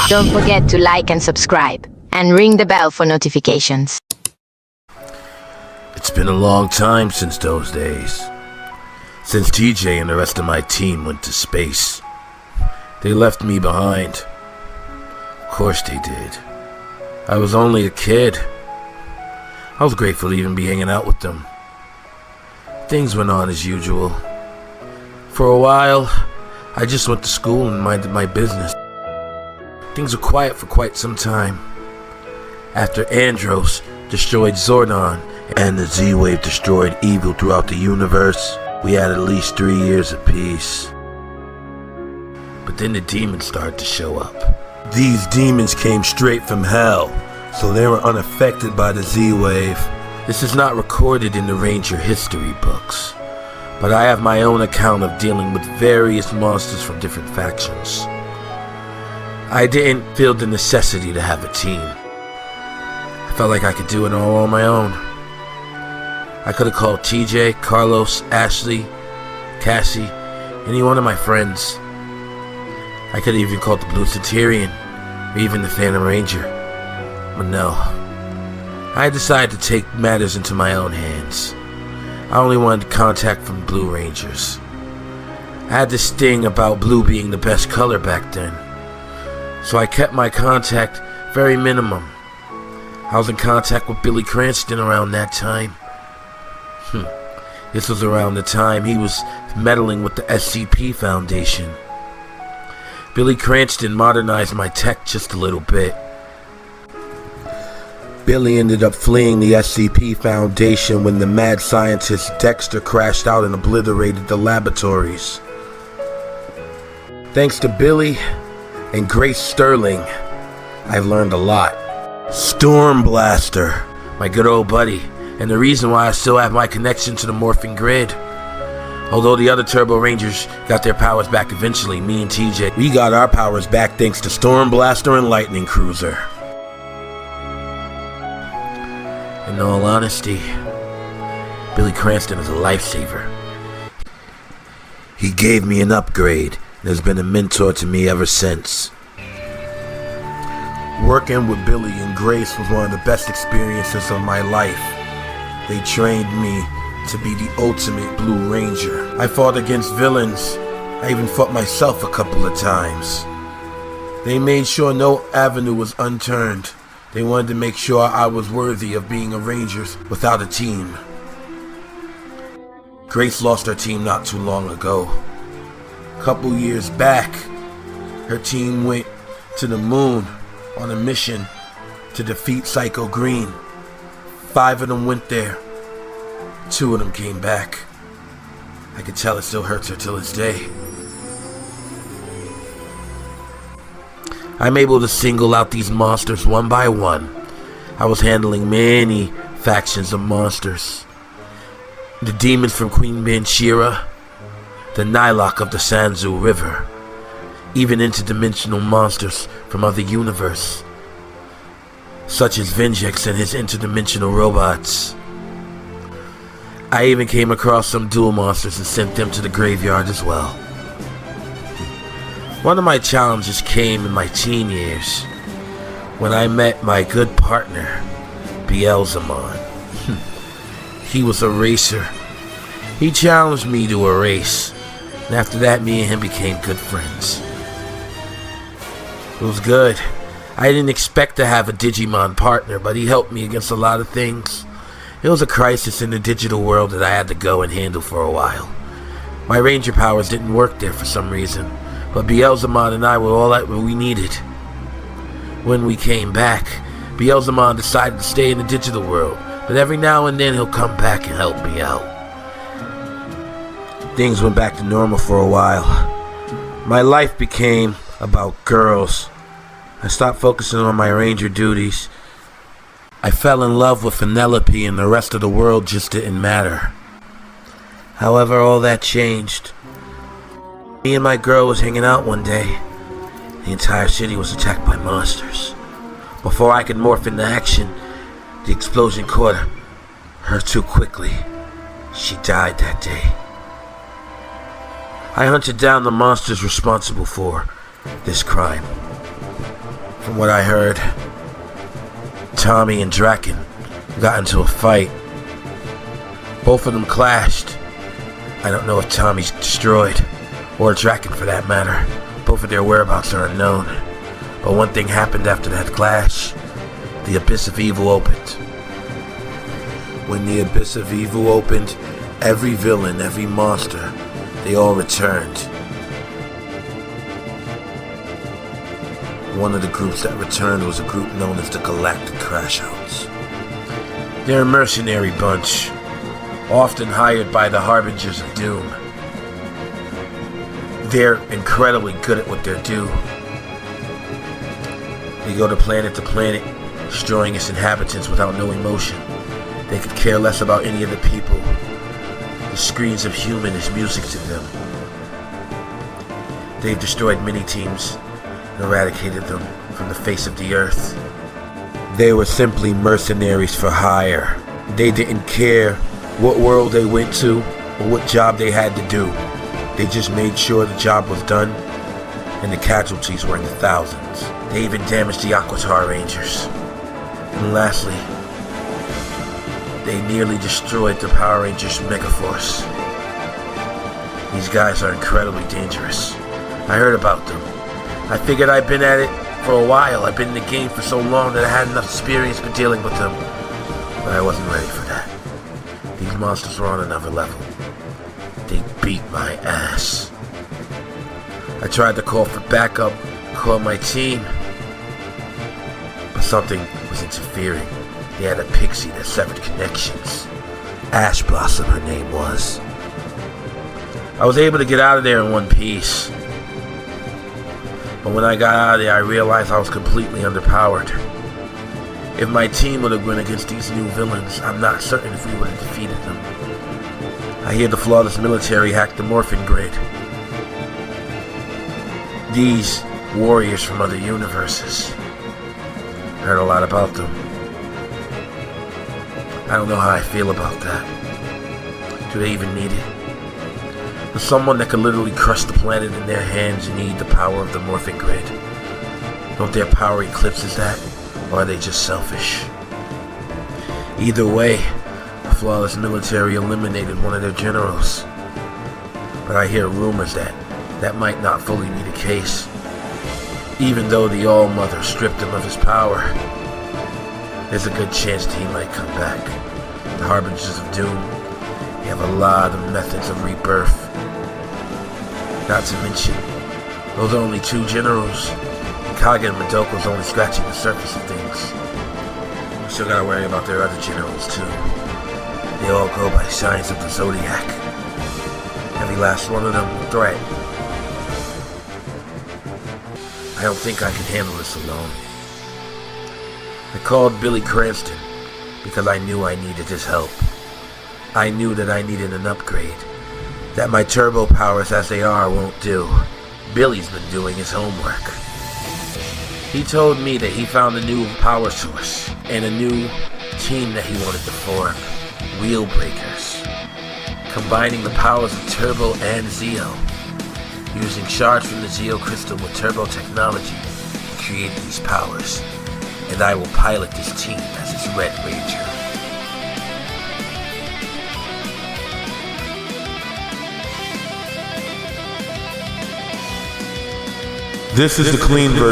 Don't forget to like and subscribe, and ring the bell for notifications. It's been a long time since those days. Since TJ and the rest of my team went to space. They left me behind. Of course they did. I was only a kid. I was grateful to even be hanging out with them. Things went on as usual. For a while, I just went to school and minded my business. Things were quiet for quite some time. After Andros destroyed Zordon and the Z-Wave destroyed evil throughout the universe, we had at least 3 years of peace. But then the demons started to show up. These demons came straight from hell, so they were unaffected by the Z-Wave. This is not recorded in the Ranger history books, but I have my own account of dealing with various monsters from different factions. I didn't feel the necessity to have a team. I felt like I could do it all on my own. I could have called TJ, Carlos, Ashley, Cassie, any one of my friends. I could have even called the Blue Centurion, or even the Phantom Ranger. But no, I decided to take matters into my own hands. I only wanted contact from Blue Rangers. I had this thing about blue being the best color back then, so I kept my contact very minimum. I was in contact with Billy Cranston around that time. This was around the time he was meddling with the SCP Foundation. Billy Cranston modernized my tech just a little bit. Billy ended up fleeing the SCP Foundation when the mad scientist Dexter crashed out and obliterated the laboratories. Thanks to Billy and Grace Sterling, I've learned a lot. Storm Blaster, my good old buddy, and the reason why I still have my connection to the morphing grid. Although the other Turbo Rangers got their powers back eventually, me and TJ, we got our powers back thanks to Storm Blaster and Lightning Cruiser. In all honesty, Billy Cranston is a lifesaver. He gave me an upgrade and has been a mentor to me ever since. Working with Billy and Grace was one of the best experiences of my life. They trained me to be the ultimate Blue Ranger. I fought against villains. I even fought myself a couple of times. They made sure no avenue was unturned. They wanted to make sure I was worthy of being a Ranger without a team. Grace lost her team not too long ago. A couple years back, her team went to the moon on a mission to defeat Psycho Green. 5 of them went there. 2 of them came back. I can tell it still hurts her till this day. I'm able to single out these monsters one by one. I was handling many factions of monsters. The demons from Queen Banshira, the Nylok of the Sanzu River, even interdimensional monsters from other universe, such as Vengex and his interdimensional robots. I even came across some dual monsters and sent them to the graveyard as well. One of my challenges came in my teen years, when I met my good partner, Beelzemon. He was a racer. He challenged me to a race, and after that me and him became good friends. It was good. I didn't expect to have a Digimon partner, but he helped me against a lot of things. It was a crisis in the digital world that I had to go and handle for a while. My Ranger powers didn't work there for some reason, but Beelzemon and I were all that we needed. When we came back, Beelzemon decided to stay in the digital world, but every now and then he'll come back and help me out. Things went back to normal for a while. My life became about girls. I stopped focusing on my Ranger duties. I fell in love with Penelope and the rest of the world just didn't matter. However, all that changed. Me and my girl was hanging out one day. The entire city was attacked by monsters. Before I could morph into action, the explosion caught her too quickly. She died that day. I hunted down the monsters responsible for this crime. From what I heard, Tommy and Draken got into a fight. Both of them clashed. I don't know if Tommy's destroyed, or Draken for that matter. Both of their whereabouts are unknown. But one thing happened after that clash. The Abyss of Evil opened. When the Abyss of Evil opened, every villain, every monster, they all returned. One of the groups that returned was a group known as the Galactic Crashouts. They're a mercenary bunch, often hired by the Harbingers of Doom. They're incredibly good at what they do. They go to planet, destroying its inhabitants without no emotion. They could care less about any of the people. The screams of human is music to them. They've destroyed many teams and eradicated them from the face of the earth. They were simply mercenaries for hire. They didn't care what world they went to or what job they had to do. They just made sure the job was done, and the casualties were in the thousands. They even damaged the Aquatar Rangers. And lastly, they nearly destroyed the Power Rangers Megaforce. These guys are incredibly dangerous. I heard about them. I figured I'd been at it for a while. I've been in the game for so long that I had enough experience for dealing with them. But I wasn't ready for that. These monsters were on another level. They beat my ass. I tried to call for backup, call my team, but something was interfering. They had a pixie that severed connections. Ash Blossom, her name was. I was able to get out of there in one piece. But when I got out of there, I realized I was completely underpowered. If my team would have went against these new villains, I'm not certain if we would have defeated them. I hear the flawless military hacked the morphing grid. These warriors from other universes. Heard a lot about them. I don't know how I feel about that. Do they even need it? Does someone that could literally crush the planet in their hands need the power of the morphing grid? Don't their power eclipse that? Or are they just selfish? Either way, the flawless military eliminated one of their generals. But I hear rumors that might not fully be the case. Even though the All-Mother stripped him of his power, there's a good chance that he might come back. The Harbingers of Doom, they have a lot of methods of rebirth. Not to mention, those are only two generals. Kage and Madoko's only scratching the surface of things. We still gotta worry about their other generals too. They all go by signs of the Zodiac. Every last one of them a threat. I don't think I can handle this alone. I called Billy Cranston because I knew I needed his help. I knew that I needed an upgrade. That my turbo powers as they are won't do. Billy's been doing his homework. He told me that he found a new power source and a new team that he wanted to form. Wheel Breakers. Combining the powers of Turbo and Zeo. Using shards from the Zeo Crystal with Turbo technology to create these powers. And I will pilot this team as its Red Ranger. This is the clean version.